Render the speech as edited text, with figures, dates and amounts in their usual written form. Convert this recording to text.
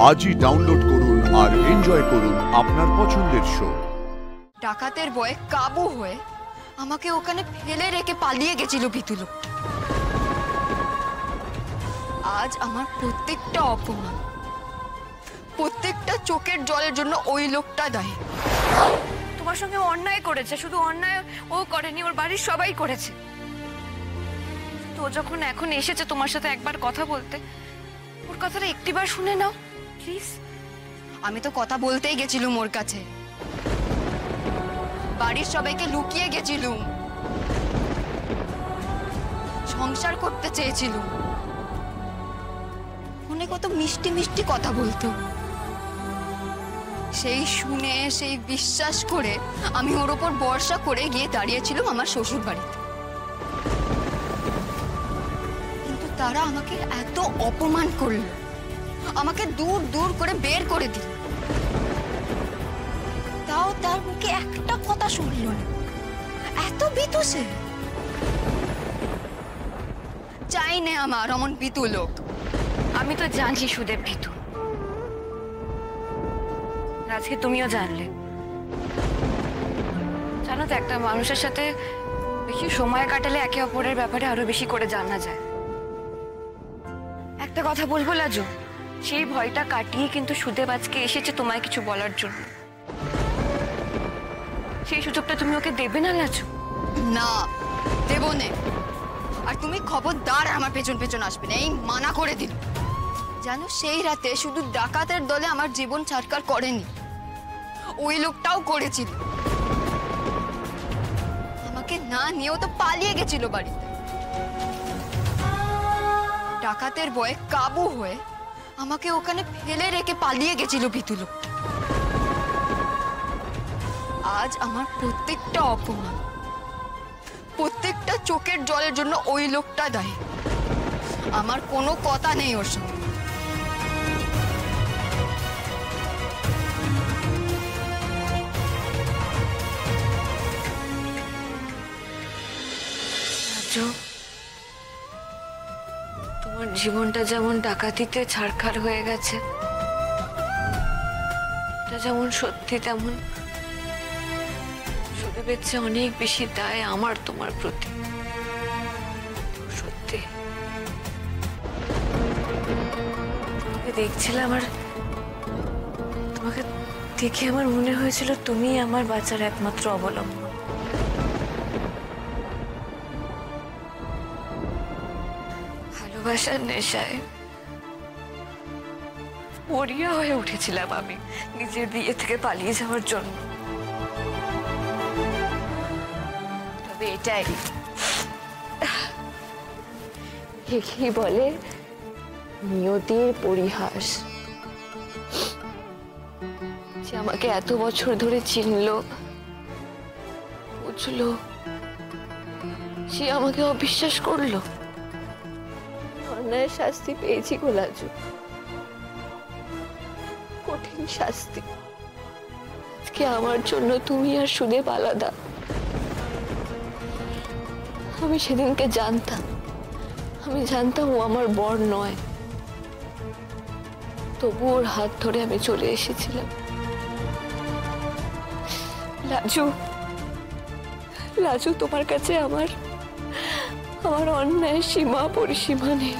আজই ডাউনলোড করুন আর এনজয় করুন আপনার পছন্দের শো। ডাকাতের ভয়ে কাবু হয়ে আমাকে ওখানে ফেলে রেখে পালিয়ে গেছিল ভীতু লোকটা। আজ আমার প্রত্যেকটা অপমান, প্রত্যেকটা চোখের জলের জন্য ওই লোকটা দায়ী। তোমার সঙ্গে অন্যায় করেছে, শুধু অন্যায় ও করেনি, ওর বাড়ির সবাই করেছে। তো যখন এখন এসেছে তোমার সাথে একবার কথা বলতে, ওর কথাটা একটিবার শুনে নাও প্লিজ। আমি তো কথা বলতেই গেছিলুম ওর কাছে, বাড়ির সবাইকে লুকিয়ে গেছিলুম, সংসার করতে চেয়েছিলুম। মনে কত মিষ্টি মিষ্টি কথা বলতো, সেই শুনে সেই বিশ্বাস করে আমি ওর ওপর ভরসা করে গিয়ে দাঁড়িয়েছিলাম আমার শ্বশুর বাড়িতে। কিন্তু তারা আমাকে এত অপমান করলো, আমাকে দূর দূর করে বের করে দিল, তাও তার মুখে একটা কথা শুনল না। এত ভীতু সে। চাই না আমার অমন ভীতু লোক। আমি তো জানছি সুদেব ভীতু, আজকে তুমিও জানলে। জানো তো, একটা মানুষের সাথে বেশি সময় কাটালে একে অপরের ব্যাপারে আরো বেশি করে জানা যায়। একটা কথা বলবো লাজু, সেই ভয়টা কাটিয়ে কিন্তু সুদেব আজকে এসেছে তোমায় কিছু বলার জন্য। সেই সুযোগটা তুমি ওকে দেবে না লাজু? না, দেব না। আর তুমি খবরদার আমার পেছন পেছন আসবে না, এই মানা করে দিল। জানো, সেই রাতে শুধু ডাকাতের দলে আমার জীবন ছাড়কার করেনি, ওই লোকটাও করেছিল। আমাকে না নিয়েও তো পালিয়ে গেছিল বাড়িতে। ডাকাতের ভয়ে কাবু হয়ে আমাকে ওখানে ফেলে রেখে পালিয়ে গেছিল ভীতু লোকটা। আজ আমার প্রত্যেকটা অপমান, প্রত্যেকটা চোখের জলের জন্য ওই লোকটা দায়ী। আমার কোনো কথা নেই ওর সঙ্গে। তোমার জীবনটা যেমন ডাকাতিতে ছারখার হয়ে গেছে, এটা যেমন সত্যি, তেমন সুদেবের চেয়ে অনেক বেশি দায় আমার তোমার প্রতি। সত্যি তোমাকে দেখছিলাম আর তোমাকে দেখে আমার মনে হয়েছিল তুমি আমার বাঁচার একমাত্র অবলম্বন। ভালোবাসার নেশায় মরিয়া হয়ে উঠেছিলাম আমি নিজের বিয়ে থেকে পালিয়ে যাওয়ার জন্য। তবে এটাই একেই বলে নিয়তির পরিহাস। সে আমাকে এত বছর ধরে চিনলো, বুঝলো, সে আমাকে অবিশ্বাস করলো। অন্যায়ের শাস্তি পেয়েছি গো লাজু, কঠিন শাস্তি। আজকে আমার জন্য তুমি আর সুদেব আলাদা। আমি সেদিনকে জানতাম, আমি জানতাম ও আমার বর নয়, তবু ওর হাত ধরে আমি চলে এসেছিলাম। লাজু, লাজু, তোমার কাছে আমার অন্যায় সীমা পরিসীমা নেই।